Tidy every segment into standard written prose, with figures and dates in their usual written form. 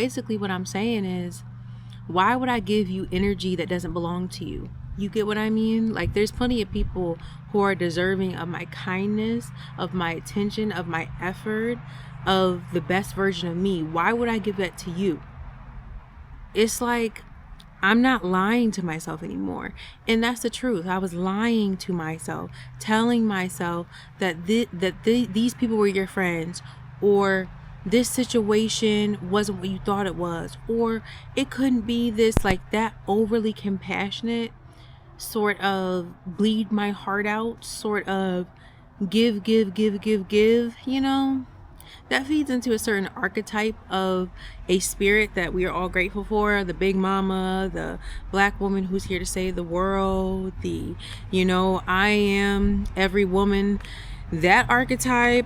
Basically, what I'm saying is, why would I give you energy that doesn't belong to you? You get what I mean? Like, there's plenty of people who are deserving of my kindness, of my attention, of my effort, of the best version of me. Why would I give that to you? It's like, I'm not lying to myself anymore. And that's the truth. I was lying to myself, telling myself that these people were your friends, or this situation wasn't what you thought it was, or it couldn't be this, like that overly compassionate sort of bleed my heart out, sort of give, you know? That feeds into a certain archetype of a spirit that we are all grateful for. The big mama, the black woman who's here to save the world, the, I am every woman. That archetype,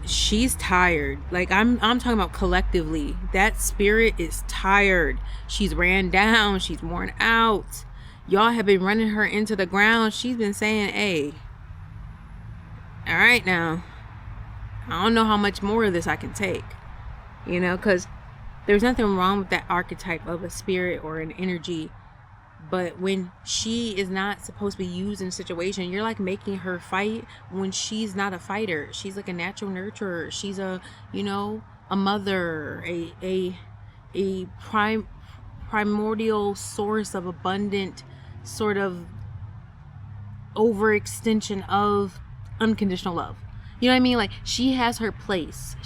she's tired. Like, I'm talking about collectively. That spirit is tired. She's ran down. She's worn out. Y'all have been running her into the ground. She's been saying, hey, all right now, I don't know how much more of this I can take, because there's nothing wrong with that archetype of a spirit or an energy. But when she is not supposed to be used in a situation, you're like making her fight when she's not a fighter. She's like a natural nurturer. She's a mother, a primordial source of abundant sort of overextension of unconditional love. You know what I mean? Like, she has her place.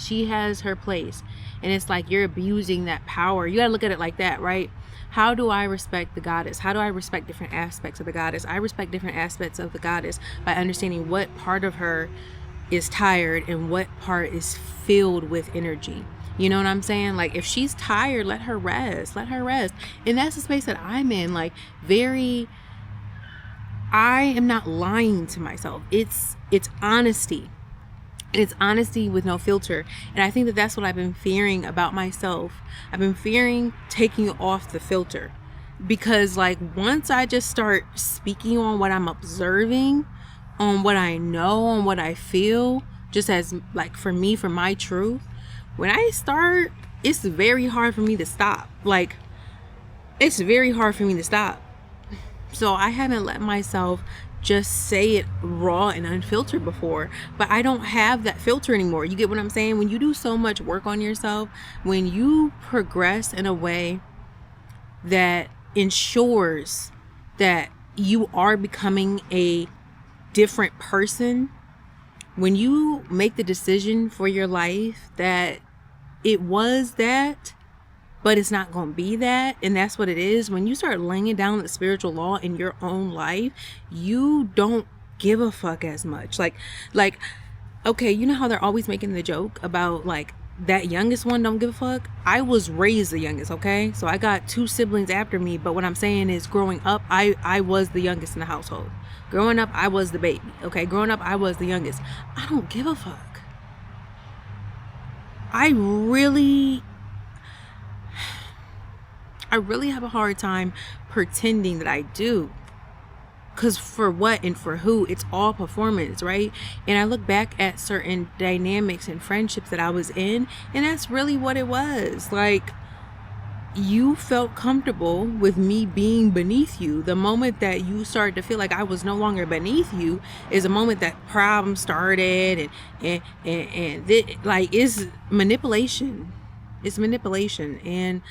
And it's like, you're abusing that power. You gotta look at it like that, right? How do I respect the goddess? How do I respect different aspects of the goddess? I respect different aspects of the goddess by understanding what part of her is tired and what part is filled with energy. You know what I'm saying? Like, if she's tired, let her rest. And that's the space that I'm in. Like, I am not lying to myself. It's honesty. It's honesty with no filter. And I think that that's what I've been fearing about myself. I've been fearing taking off the filter. Because, like, once I just start speaking on what I'm observing, on what I know, on what I feel, just as, like, for me, for my truth, when I start, it's very hard for me to stop. Like, it's very hard for me to stop. So I haven't let myself just say it raw and unfiltered before, but I don't have that filter anymore. You get what I'm saying? When you do so much work on yourself, when you progress in a way that ensures that you are becoming a different person, when you make the decision for your life that it was that, but it's not going to be that, and that's what it is. When you start laying down the spiritual law in your own life, you don't give a fuck as much. Like, okay, you know how they're always making the joke about, like, that youngest one don't give a fuck? I was raised the youngest, okay? So I got 2 siblings after me, but what I'm saying is, growing up, I was the youngest in the household. Growing up, I was the baby, okay? Growing up, I was the youngest. I don't give a fuck. I really have a hard time pretending that I do. Because for what and for who? It's all performance, right? And I look back at certain dynamics and friendships that I was in, and that's really what it was. Like, you felt comfortable with me being beneath you. The moment that you started to feel like I was no longer beneath you is a moment that problem started, and it's manipulation. It's manipulation. And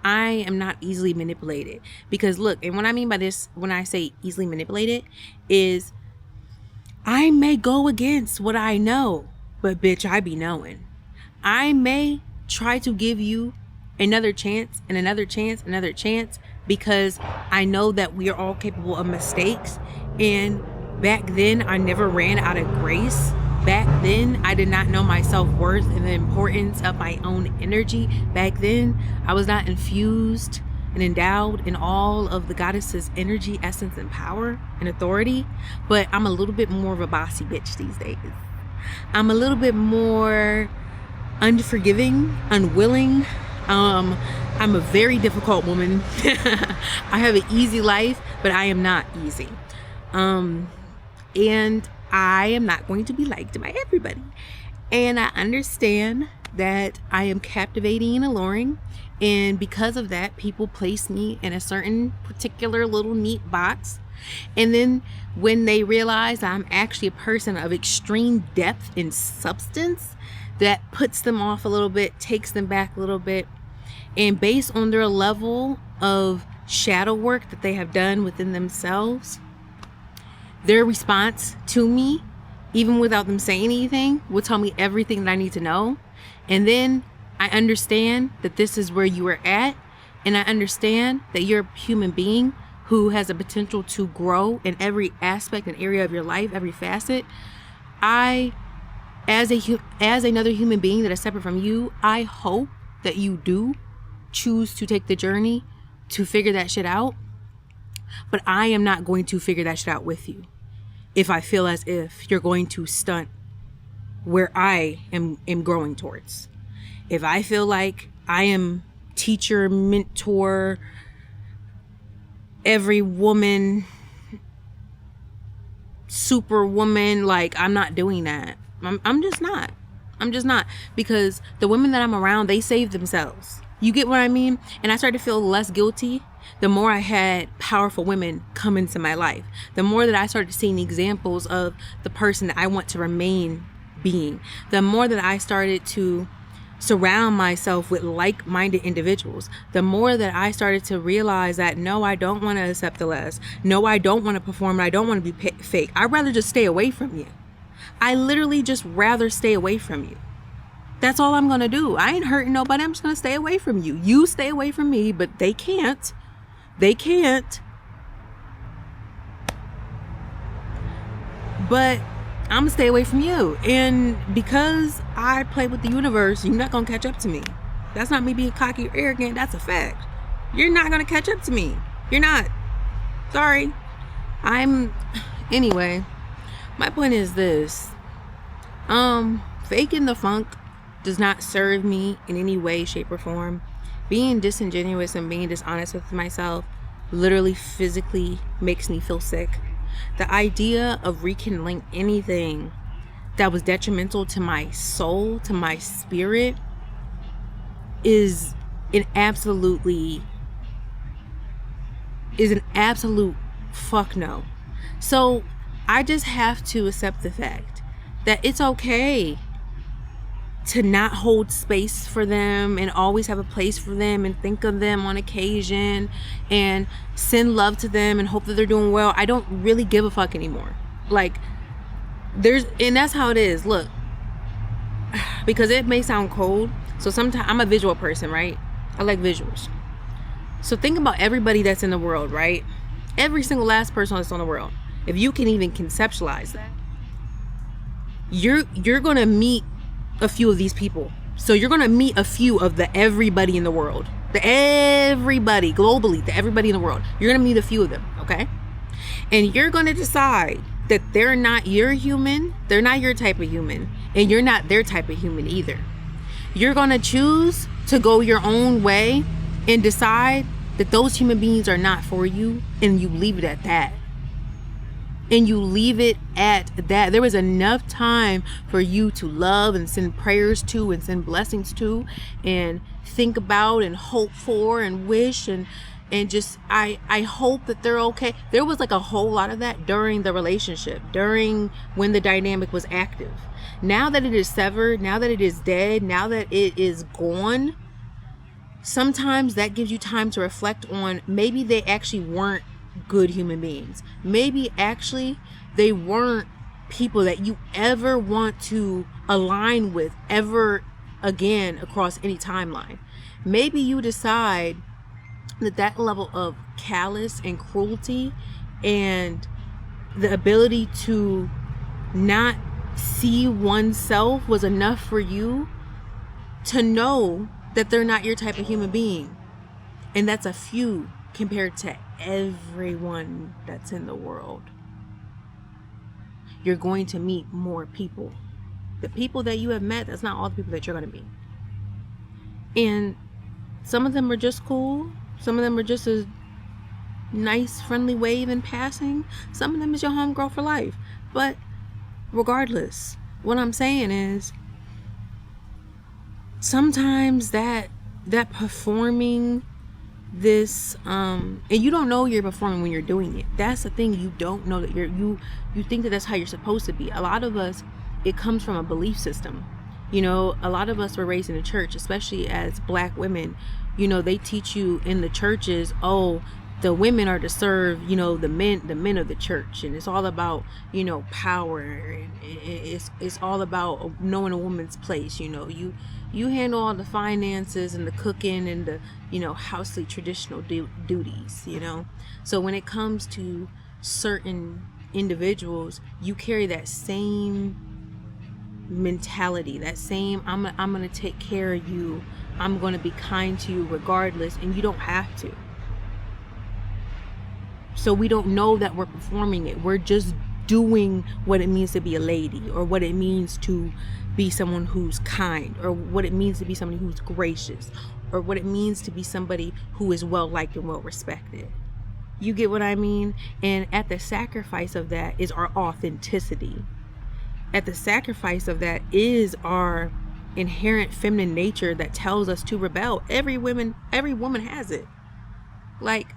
I am not easily manipulated, because look, and what I mean by this, when I say easily manipulated, is I may go against what I know, but bitch, I be knowing. I may try to give you another chance and another chance, because I know that we are all capable of mistakes. And back then, I never ran out of grace. Back then, I did not know my self-worth and the importance of my own energy. Back then, I was not infused and endowed in all of the goddess's energy, essence, and power and authority. But I'm a little bit more of a bossy bitch these days. I'm a little bit more unforgiving, unwilling. I'm a very difficult woman. I have an easy life, but I am not easy. And I am not going to be liked by everybody. And I understand that I am captivating and alluring, And because of that, people place me in a certain particular little neat box. And then when they realize I'm actually a person of extreme depth and substance, that puts them off a little bit, takes them back a little bit. And based on their level of shadow work that they have done within themselves, their response to me, even without them saying anything, will tell me everything that I need to know. And then I understand that this is where you are at. And I understand that you're a human being who has a potential to grow in every aspect and area of your life, every facet. As another human being that is separate from you, I hope that you do choose to take the journey to figure that shit out. But I am not going to figure that shit out with you if I feel as if you're going to stunt where I am growing towards. If I feel like I am teacher, mentor, every woman, superwoman, like, I'm not doing that. I'm just not. Because the women that I'm around, they save themselves. You get what I mean? And I started to feel less guilty the more I had powerful women come into my life. The more that I started seeing examples of the person that I want to remain being. The more that I started to surround myself with like-minded individuals. The more that I started to realize that, no, I don't want to accept the less. No, I don't want to perform. I don't want to be fake. I'd rather just stay away from you. I literally just rather stay away from you. That's all I'm going to do. I ain't hurting nobody. I'm just going to stay away from you. You stay away from me, but they can't. They can't. But I'm gonna stay away from you. And because I play with the universe, you're not gonna catch up to me. That's not me being cocky or arrogant. That's a fact. You're not gonna catch up to me. You're not. Sorry. Anyway, my point is this. Faking the funk does not serve me in any way, shape, or form. Being disingenuous and being dishonest with myself literally physically makes me feel sick. The idea of rekindling anything that was detrimental to my soul, to my spirit, is an absolute fuck no. So I just have to accept the fact that it's okay to not hold space for them and always have a place for them and think of them on occasion and send love to them and hope that they're doing well. I don't really give a fuck anymore. Like, and that's how it is. Look, because it may sound cold. So sometimes I'm a visual person, right? I like visuals. So think about everybody that's in the world, right? Every single last person that's on the world. If you can even conceptualize that, you're going to meet a few of these people. So you're going to meet a few of the everybody in the world. The everybody, globally, the everybody in the world. You're going to meet a few of them, okay? And you're going to decide that they're not your human, they're not your type of human, and you're not their type of human either. You're going to choose to go your own way and decide that those human beings are not for you, and you leave it at that. And you leave it at that. There was enough time for you to love and send prayers to and send blessings to and think about and hope for and wish and just I hope that they're okay. There was like a whole lot of that during the relationship, during when the dynamic was active. Now that it is severed, now that it is dead, now that it is gone, sometimes that gives you time to reflect on maybe they actually weren't good human beings. Maybe actually they weren't people that you ever want to align with ever again across any timeline. Maybe you decide that level of callous and cruelty and the ability to not see oneself was enough for you to know that they're not your type of human being. And that's a few compared to everyone that's in the world. You're going to meet more people. The people that you have met, that's not all the people that you're going to meet. And some of them are just cool. Some of them are just a nice, friendly wave in passing. Some of them is your homegirl for life. But regardless, what I'm saying is sometimes that that performing this and you don't know you're performing when you're doing it. That's the thing. You don't know that you think that that's how you're supposed to be. A lot of us, it comes from a belief system. You know, a lot of us were raised in the church, especially as Black women. You know, they teach you in the churches, oh, the women are to serve, you know, the men of the church, and it's all about, you know, power, and it's all about knowing a woman's place. You know, you handle all the finances and the cooking and the, you know, housely traditional duties, you know. So when it comes to certain individuals, you carry that same mentality, that same I'm going to take care of you, I'm going to be kind to you regardless, and you don't have to. So we don't know that we're performing it. We're just doing what it means to be a lady, or what it means to be someone who's kind, or what it means to be somebody who's gracious, or what it means to be somebody who is well liked and well respected. You get what I mean? And at the sacrifice of that is our authenticity. At the sacrifice of that is our inherent feminine nature that tells us to rebel. Every woman has it. Like,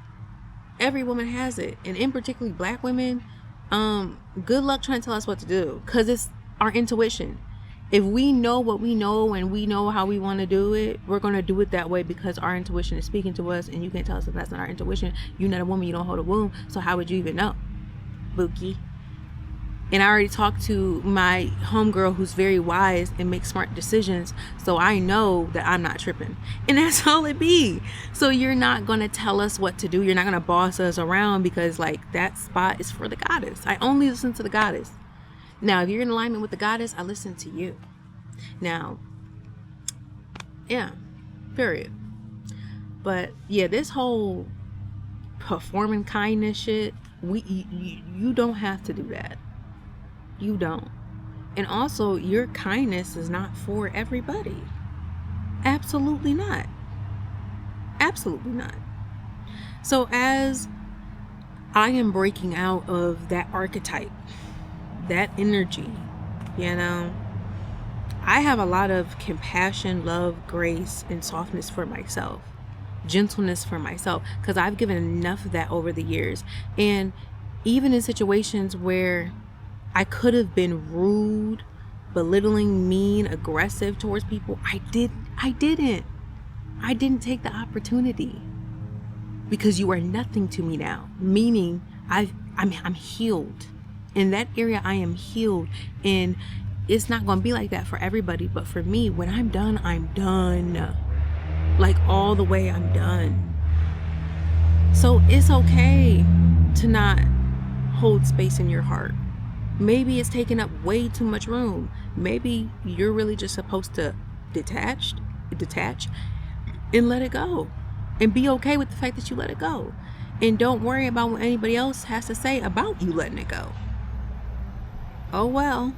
every woman has it. And in particularly Black women, good luck trying to tell us what to do, because it's our intuition. If we know what we know and we know how we want to do it, we're going to do it that way because our intuition is speaking to us, and you can't tell us if that's not our intuition. You're not a woman, you don't hold a womb, so how would you even know, Bookie? And I already talked to my homegirl who's very wise and makes smart decisions, so I know that I'm not tripping. And that's all it be. So you're not going to tell us what to do. You're not going to boss us around, because like, that spot is for the goddess. I only listen to the goddess. Now, if you're in alignment with the goddess, I listen to you. Now, yeah, period. But yeah, this whole performing kindness shit, you don't have to do that. You don't. And also, your kindness is not for everybody. Absolutely not. Absolutely not. So as I am breaking out of that archetype, that energy, you know, I have a lot of compassion, love, grace, and softness for myself, gentleness for myself, because I've given enough of that over the years. And even in situations where I could have been rude, belittling, mean, aggressive towards people, I didn't take the opportunity, because you are nothing to me now, meaning I'm healed. In that area, I am healed, and it's not going to be like that for everybody. But for me, when I'm done, I'm done. Like, all the way, I'm done. So it's okay to not hold space in your heart. Maybe it's taking up way too much room. Maybe you're really just supposed to detach and let it go, and be okay with the fact that you let it go, and don't worry about what anybody else has to say about you letting it go. Oh well.